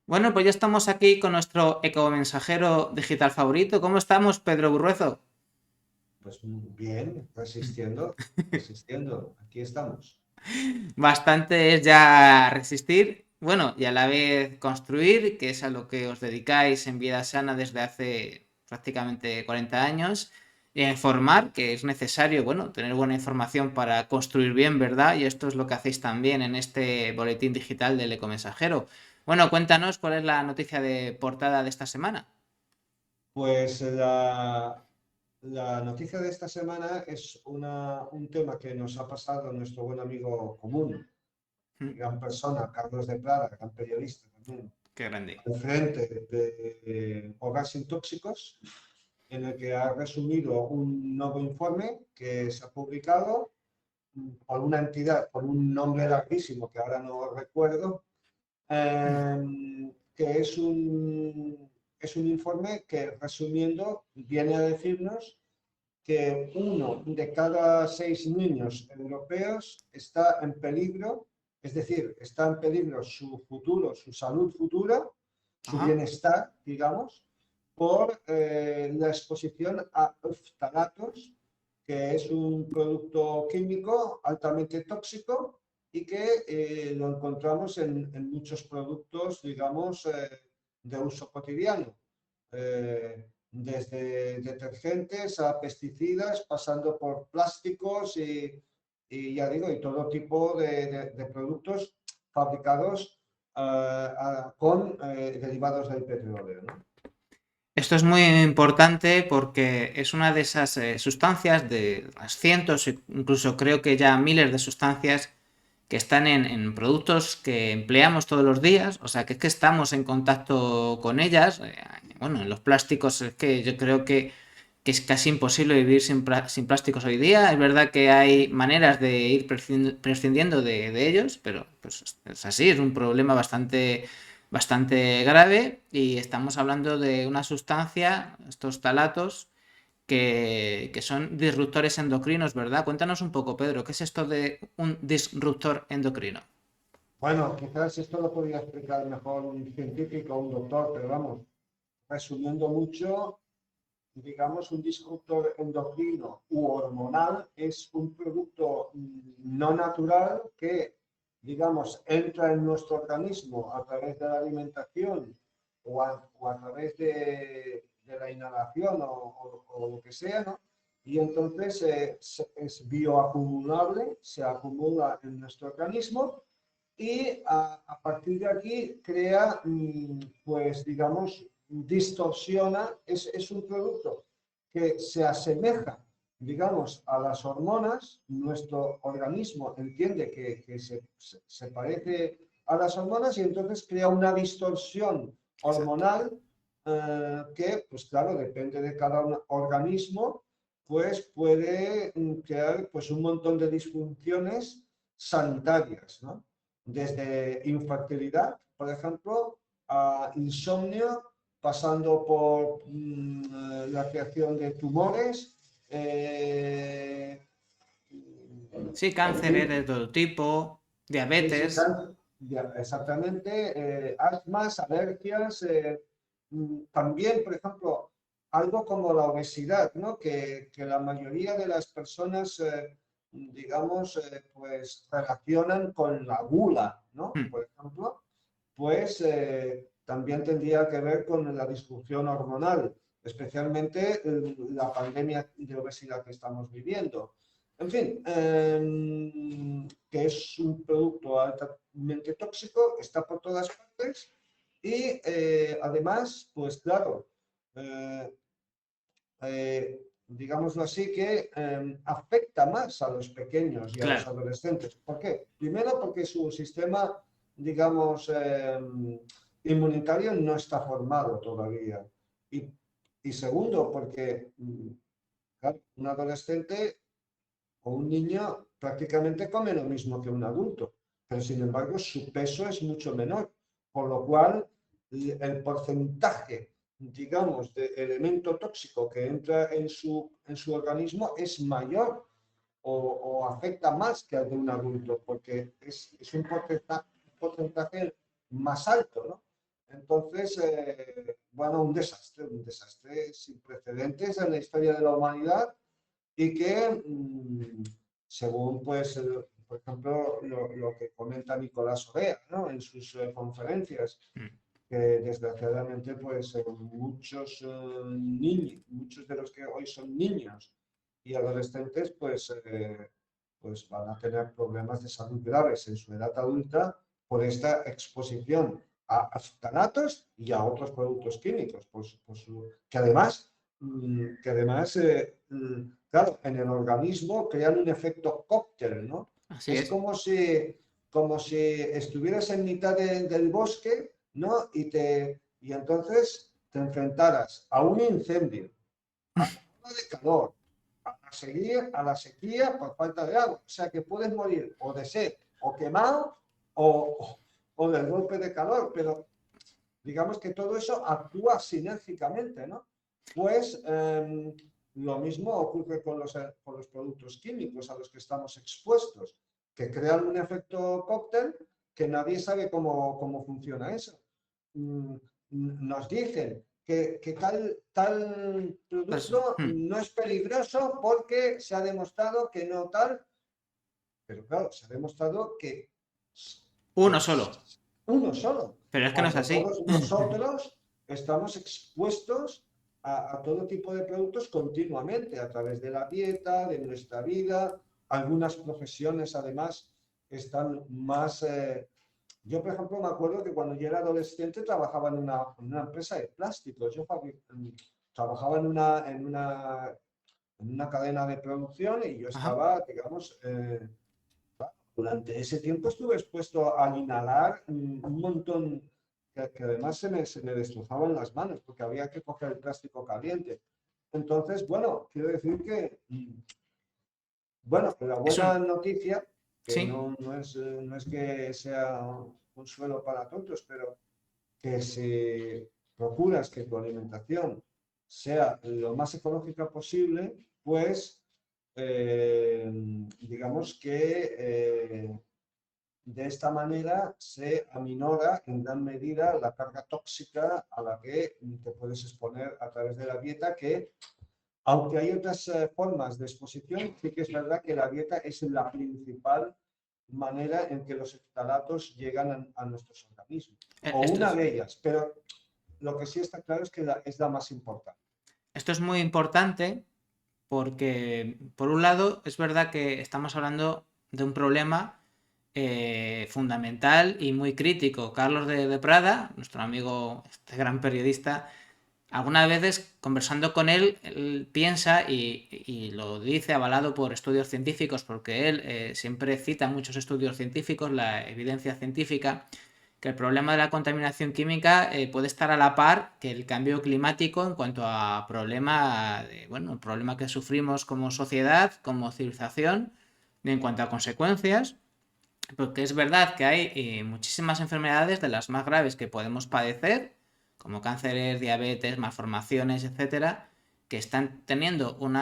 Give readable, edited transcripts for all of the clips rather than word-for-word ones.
Bueno, pues ya estamos aquí con nuestro ecomensajero digital favorito. ¿Cómo estamos, Pedro Burruezo? Pues bien, resistiendo, aquí estamos. Bastante es ya resistir, bueno, y a la vez construir, que es a lo que os dedicáis en Vida Sana desde hace prácticamente 40 años, y a informar, que es necesario, bueno, tener buena información para construir bien, ¿verdad? Y esto es lo que hacéis también en este boletín digital del ecomensajero. Bueno, cuéntanos cuál es la noticia de portada de esta semana. Pues la noticia de esta semana es un tema que nos ha pasado a nuestro buen amigo común, gran persona, Carlos de Prada, gran periodista también, Qué grande. al frente de Hogares Sin Tóxicos, en el que ha resumido un nuevo informe que se ha publicado por una entidad, por un nombre larguísimo que ahora no recuerdo, que es un informe que, resumiendo, viene a decirnos que uno de cada 6 niños europeos está en peligro, es decir, está en peligro su futuro, su salud futura, su Ajá. bienestar, digamos, por la exposición a oftalatos, que es un producto químico altamente tóxico y que lo encontramos en muchos productos, digamos, de uso cotidiano. Desde detergentes a pesticidas, pasando por plásticos ya digo, y todo tipo de productos fabricados con derivados del petróleo, ¿no? Esto es muy importante porque es una de esas sustancias de las cientos, incluso creo que ya miles de sustancias que están en productos que empleamos todos los días, o sea que es que estamos en contacto con ellas. Bueno, en los plásticos es que yo creo que es casi imposible vivir sin plásticos hoy día. Es verdad que hay maneras de ir prescindiendo de ellos, pero pues es así, es un problema bastante grave y estamos hablando de una sustancia, estos talatos, que son disruptores endocrinos, ¿verdad? Cuéntanos un poco, Pedro, ¿qué es esto de un disruptor endocrino? Bueno, quizás esto lo podría explicar mejor un científico o un doctor, pero vamos, resumiendo mucho, digamos, un disruptor endocrino u hormonal es un producto no natural que, digamos, entra en nuestro organismo a través de la alimentación o a través de la inhalación o lo que sea, ¿no? Y entonces es bioacumulable, se acumula en nuestro organismo y a partir de aquí crea, pues digamos, distorsiona, es un producto que se asemeja, digamos, a las hormonas, nuestro organismo entiende que se parece a las hormonas y entonces crea una distorsión Exacto. hormonal que, pues claro, depende de cada organismo, pues puede crear pues un montón de disfunciones sanitarias, ¿no? Desde infertilidad, por ejemplo, a insomnio, pasando por la creación de tumores, eh, Sí, en cánceres fin, de todo tipo, sí, sí, diabetes. exactamente, asmas, alergias, también, por ejemplo, algo como la obesidad, ¿no? Que la mayoría de las personas, digamos, pues relacionan con la gula, ¿no? Hmm. Por ejemplo, pues también tendría que ver con la disfunción hormonal, especialmente la pandemia de obesidad que estamos viviendo. En fin, que es un producto altamente tóxico, está por todas partes y además, pues claro, eh, digámoslo así, que afecta más a los pequeños y a los Claro. adolescentes. ¿Por qué? Primero porque su sistema, digamos, inmunitario no está formado todavía. Y, y segundo, porque claro, un adolescente o un niño prácticamente come lo mismo que un adulto, pero sin embargo su peso es mucho menor, por lo cual el porcentaje, digamos, de elemento tóxico que entra en su organismo es mayor o afecta más que al de un adulto, porque es un porcentaje más alto, ¿no? Entonces, bueno, un desastre sin precedentes en la historia de la humanidad y que, según, pues, por ejemplo, lo que comenta Nicolás Orea, ¿no? En sus conferencias, Mm. que desgraciadamente, pues, muchos niños, muchos de los que hoy son niños y adolescentes, pues van a tener problemas de salud graves en su edad adulta por esta exposición a ftalatos y a otros productos químicos, que además, claro, en el organismo crean un efecto cóctel, ¿no? Así Es es. como si estuvieras en mitad del bosque, ¿no? Y entonces te enfrentaras a un incendio, a la ola de calor, a la sequía por falta de agua. O sea que puedes morir o de sed, o quemado, o del golpe de calor, pero digamos que todo eso actúa sinérgicamente, ¿no? Pues lo mismo ocurre con los productos químicos a los que estamos expuestos, que crean un efecto cóctel que nadie sabe cómo funciona eso. Mm, Nos dicen que tal Pues, producto no es peligroso porque se ha demostrado que no tal, pero claro, se ha demostrado uno que solo. uno solo, Pero es que no es cuando así. todos nosotros estamos expuestos a todo tipo de productos continuamente, a través de la dieta, de nuestra vida. Algunas profesiones, además, están más... Yo, por ejemplo, me acuerdo que cuando yo era adolescente trabajaba en una empresa de plásticos. Trabajaba en una cadena de producción y yo Ajá. estaba, digamos, durante ese tiempo estuve expuesto a inhalar un montón, que además se me destrozaban las manos porque había que coger el plástico caliente. Entonces, bueno, quiero decir que, bueno, la Es buena un... noticia, que Sí. no es que sea un consuelo para tontos, pero que si procuras que tu alimentación sea lo más ecológica posible, pues digamos que de esta manera se aminora en gran medida la carga tóxica a la que te puedes exponer a través de la dieta, que aunque hay otras formas de exposición, sí que es verdad que la dieta es la principal manera en que los ftalatos llegan a nuestros organismos, o Esto una es... de ellas, pero lo que sí está claro es que es la más importante. Esto es muy importante porque, por un lado, es verdad que estamos hablando de un problema fundamental y muy crítico. Carlos de Prada, nuestro amigo, este gran periodista, algunas veces conversando con él piensa y lo dice avalado por estudios científicos, porque él siempre cita muchos estudios científicos, la evidencia científica, que el problema de la contaminación química puede estar a la par que el cambio climático en cuanto a problema, bueno, el problema que sufrimos como sociedad, como civilización, en cuanto a consecuencias, porque es verdad que hay muchísimas enfermedades de las más graves que podemos padecer, como cánceres, diabetes, malformaciones, etcétera, que están teniendo un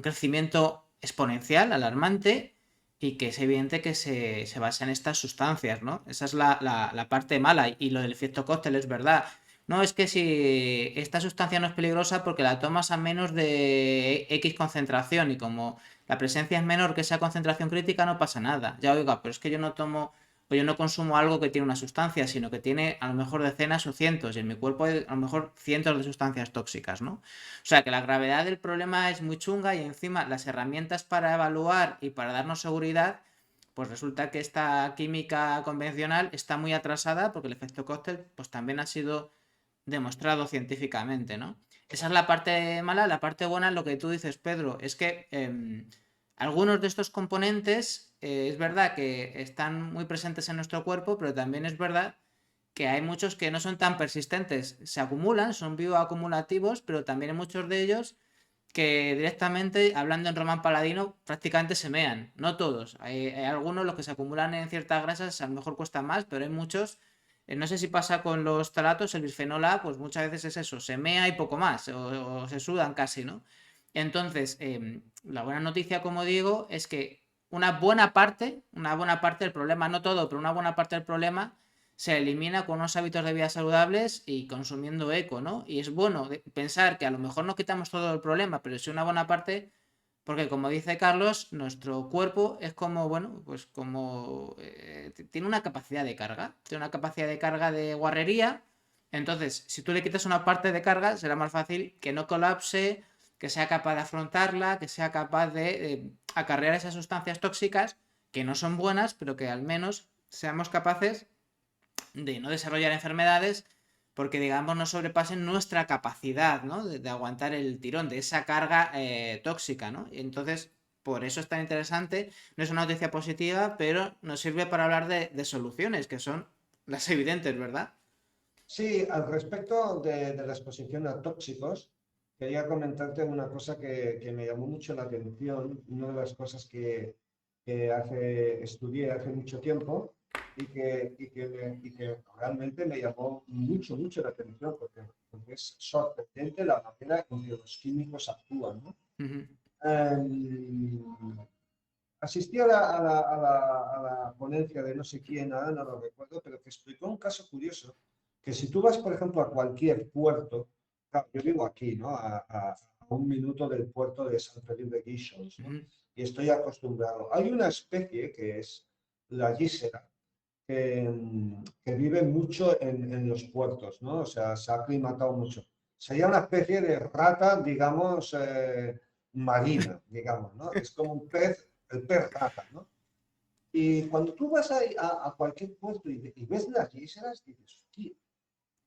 crecimiento exponencial, alarmante, y que es evidente que se basa en estas sustancias, ¿no? Esa es la parte mala. Y lo del efecto cóctel es verdad. No, es que si esta sustancia no es peligrosa porque la tomas a menos de X concentración y como la presencia es menor que esa concentración crítica, no pasa nada. Ya oiga, pero es que yo no tomo o yo no consumo algo que tiene una sustancia, sino que tiene a lo mejor decenas o cientos, y en mi cuerpo hay a lo mejor cientos de sustancias tóxicas, ¿no? O sea que la gravedad del problema es muy chunga y encima las herramientas para evaluar y para darnos seguridad, pues resulta que esta química convencional está muy atrasada porque el efecto cóctel pues también ha sido demostrado científicamente, ¿no? Esa es la parte mala. La parte buena, lo que tú dices, Pedro, es que algunos de estos componentes es verdad que están muy presentes en nuestro cuerpo, pero también es verdad que hay muchos que no son tan persistentes. Se acumulan, son bioacumulativos, pero también hay muchos de ellos que directamente, hablando en román paladino, prácticamente se mean. No todos. Hay algunos, los que se acumulan en ciertas grasas, a lo mejor cuesta más, pero hay muchos. No sé si pasa con los talatos, el bisfenol A, pues muchas veces es eso, se mea y poco más, o se sudan casi, ¿no? Entonces, la buena noticia, como digo, es que una buena parte del problema, no todo, pero una buena parte del problema se elimina con unos hábitos de vida saludables y consumiendo eco, ¿no? Y es bueno pensar que a lo mejor no quitamos todo el problema, pero sí una buena parte, porque como dice Carlos, nuestro cuerpo es como, bueno, pues como tiene una capacidad de carga, tiene una capacidad de carga de guarrería. Entonces, si tú le quitas una parte de carga, será más fácil que no colapse, que sea capaz de afrontarla, que sea capaz de acarrear esas sustancias tóxicas que no son buenas, pero que al menos seamos capaces de no desarrollar enfermedades porque, digamos, no sobrepasen nuestra capacidad, ¿no? De aguantar el tirón, de esa carga tóxica, ¿no? Y entonces, por eso es tan interesante. No es una noticia positiva, pero nos sirve para hablar de soluciones, que son las evidentes, ¿verdad? Sí, al respecto de la exposición a tóxicos, quería comentarte una cosa que me llamó mucho la atención, una de las cosas que estudié hace mucho tiempo y que realmente me llamó mucho, mucho la atención, porque es sorprendente la manera en que los químicos actúan, ¿no? Ujú. Em, Asistí a la ponencia de no sé quién, ahora no lo recuerdo, pero que explicó un caso curioso, que si tú vas, por ejemplo, a cualquier puerto, claro, yo vivo aquí, ¿no? A un minuto del puerto de San Felipe de Guíxols, ¿no? Ujú. Y estoy acostumbrado. Hay una especie que es la gísera, que vive mucho en los puertos, ¿no? O sea, se ha aclimatado mucho. Sería una especie de rata, digamos, marina, digamos, ¿no? Es como un pez, el pez rata, ¿no? Y cuando tú vas a cualquier puerto y ves las guiseras, dices, tío,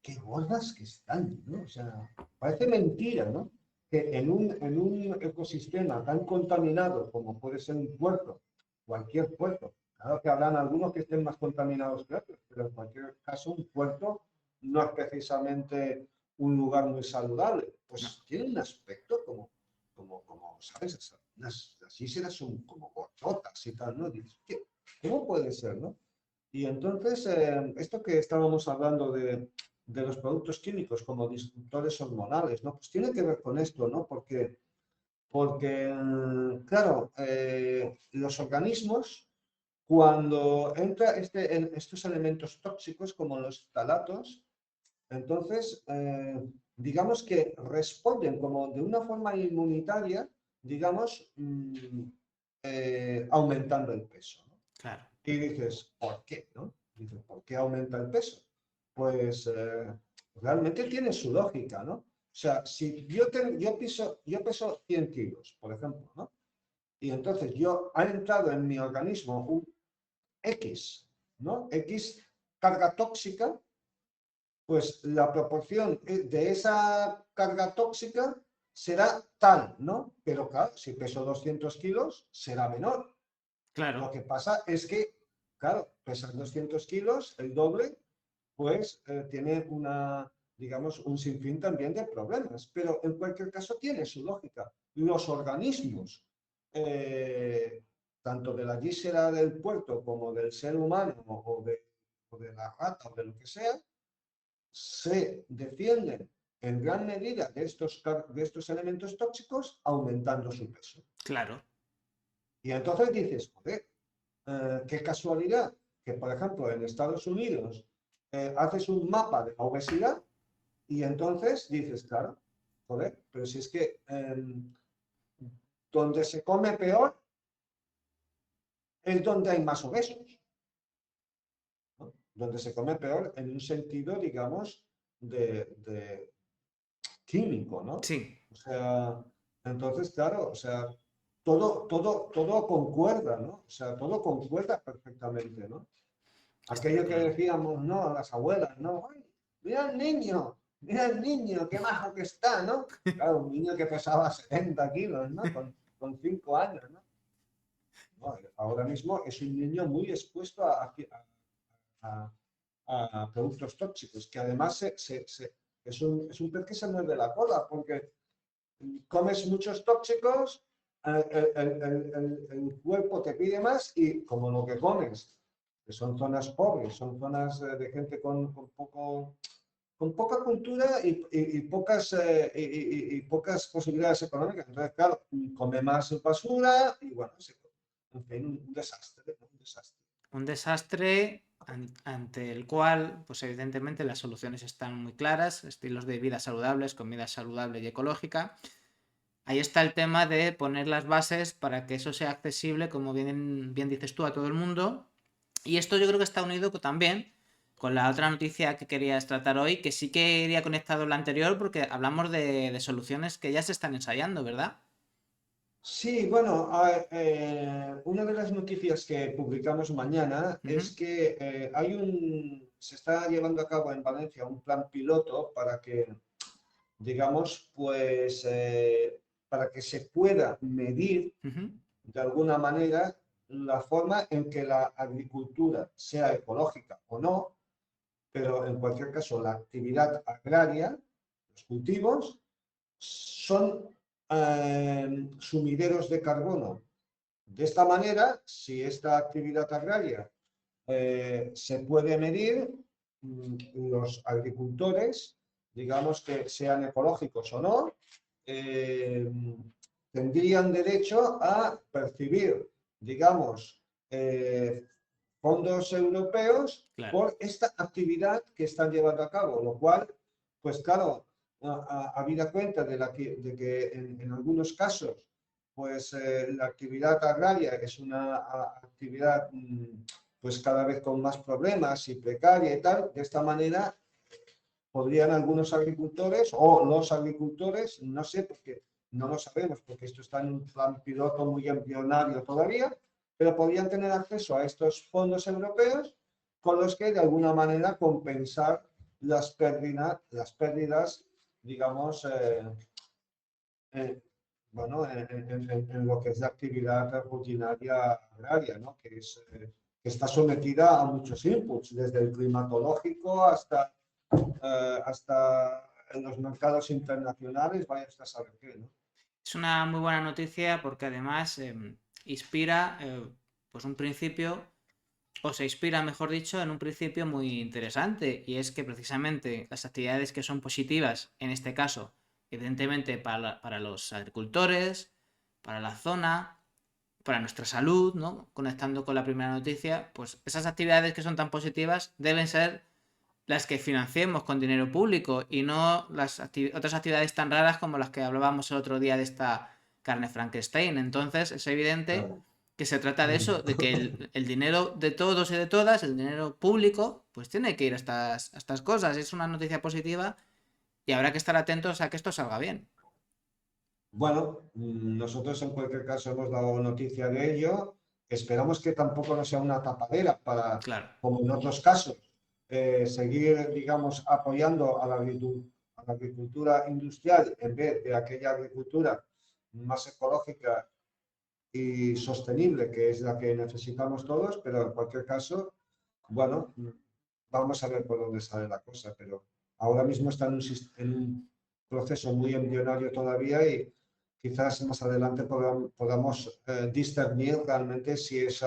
qué gordas que están, ¿no? O sea, parece mentira, ¿no? Que en un ecosistema tan contaminado como puede ser un puerto, cualquier puerto, claro que habrán algunos que estén más contaminados que otros, pero en cualquier caso un puerto no es precisamente un lugar muy saludable, No, pues tiene un aspecto como ¿sabes? Las vísceras son como gordotas y tal, ¿no? Dices, ¿qué? ¿Cómo puede ser, no? Y entonces, esto que estábamos hablando de los productos químicos como disruptores hormonales, ¿no? Pues tiene que ver con esto, ¿no? Porque claro, los organismos, cuando entra en estos elementos tóxicos como los ftalatos, entonces, digamos que responden como de una forma inmunitaria, digamos, aumentando el peso, ¿no? claro. Y dices, ¿por qué? ¿No? Dices, ¿por qué aumenta el peso? Pues realmente tiene su lógica, ¿no? O sea, si yo peso 100 kilos, por ejemplo, ¿no? Y entonces ha entrado en mi organismo un X, ¿no? X carga tóxica, pues la proporción de esa carga tóxica será tal, ¿no? Pero claro, si peso 200 kilos, será menor. Lo Claro. que pasa es que, claro, pesar 200 kilos, el doble, pues tiene digamos, un sinfín también de problemas. Pero en cualquier caso tiene su lógica. Los organismos, eh, tanto de la víscera del puerto como del ser humano o de la rata o de lo que sea, se defienden en gran medida de estos elementos tóxicos aumentando su peso. Claro. Y entonces dices, joder, qué casualidad que, por ejemplo, en Estados Unidos haces un mapa de la obesidad y entonces dices, claro, joder, pero si es que donde se come peor es donde hay más obesos, ¿no? Donde se come peor en un sentido, digamos, de químico, ¿no? Sí. O sea, entonces, claro, o sea, todo concuerda, ¿no? O sea, todo concuerda perfectamente, ¿no? Está Aquello que claro. decíamos, ¿no? Las abuelas, ¿no? ¡Ay, mira el niño, qué majo que está, ¿no? Claro, un niño que pesaba 70 kilos, ¿no? Con 5 años, ¿no? No, ahora mismo es un niño muy expuesto a- a productos tóxicos, que además es un pez que se muerde la cola, porque comes muchos tóxicos, el cuerpo te pide más y como lo que comes, que son zonas pobres, son zonas de gente con poca cultura y pocas posibilidades económicas. Entonces, claro, come más basura y bueno, en fin, un desastre, ¿no? Un desastre. Un desastre ante el cual, pues evidentemente las soluciones están muy claras, estilos de vida saludables, comida saludable y ecológica. Ahí está el tema de poner las bases para que eso sea accesible, como bien dices tú, a todo el mundo. Y esto yo creo que está unido también con la otra noticia que querías tratar hoy, que sí que iría conectado a la anterior, porque hablamos de soluciones que ya se están ensayando, ¿verdad? Sí, bueno, una de las noticias que publicamos mañana Ujú, es que se está llevando a cabo en Valencia un plan piloto para que, digamos, pues, para que se pueda medir ujú, de alguna manera la forma en que la agricultura, sea ecológica o no, pero en cualquier caso la actividad agraria, los cultivos, son sumideros de carbono. De esta manera, si esta actividad agraria se puede medir, los agricultores, digamos que sean ecológicos o no, eh, tendrían derecho a percibir, digamos, fondos europeos claro. por esta actividad que están llevando a cabo, lo cual, pues claro, habida cuenta de que en algunos casos, pues la actividad agraria es una actividad pues cada vez con más problemas y precaria y tal, de esta manera podrían algunos agricultores o los agricultores, no sé, porque no lo sabemos, porque esto está en un plan piloto muy embrionario todavía, pero podrían tener acceso a estos fondos europeos con los que de alguna manera compensar las pérdidas digamos, eh, bueno, en lo que es la actividad rutinaria agraria, ¿no? Que está sometida a muchos inputs, desde el climatológico hasta en los mercados internacionales, vaya hasta saber qué, ¿no? Es una muy buena noticia porque además inspira pues un principio, o se inspira, mejor dicho, en un principio muy interesante, y es que precisamente las actividades que son positivas, en este caso, evidentemente para los agricultores, para la zona, para nuestra salud, ¿no? Conectando con la primera noticia, pues esas actividades que son tan positivas deben ser las que financiemos con dinero público y no las otras actividades tan raras como las que hablábamos el otro día de esta carne Frankenstein. Entonces es evidente Claro. que se trata de eso, de que el dinero de todos y de todas, el dinero público, pues tiene que ir a estas cosas. Es una noticia positiva y habrá que estar atentos a que esto salga bien. Bueno, nosotros en cualquier caso hemos dado noticia de ello. Esperamos que tampoco no sea una tapadera para, Claro. como en otros casos, seguir, digamos, apoyando a a la agricultura industrial en vez de aquella agricultura más ecológica y sostenible, que es la que necesitamos todos, pero en cualquier caso, bueno, vamos a ver por dónde sale la cosa, pero ahora mismo está en un proceso muy embrionario todavía y quizás más adelante podamos discernir realmente si es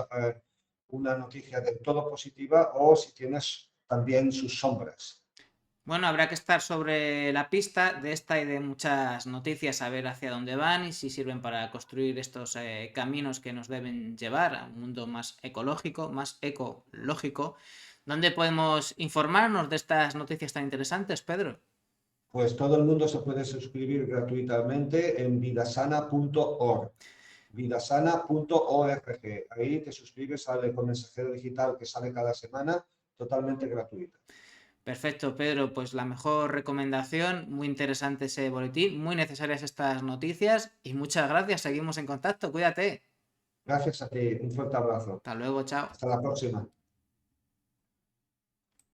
una noticia del todo positiva o si tienes también sus sombras. Bueno, habrá que estar sobre la pista de esta y de muchas noticias, a ver hacia dónde van y si sirven para construir estos caminos que nos deben llevar a un mundo más ecológico, más ecológico. ¿Dónde podemos informarnos de estas noticias tan interesantes, Pedro? Pues todo el mundo se puede suscribir gratuitamente en vidasana.org. Vidasana.org. Ahí te suscribes, sale con mensajero digital que sale cada semana, totalmente gratuito. Perfecto, Pedro, pues la mejor recomendación, muy interesante ese boletín, muy necesarias estas noticias y muchas gracias, seguimos en contacto, cuídate. Gracias a ti, un fuerte abrazo. Hasta luego, chao. Hasta la próxima.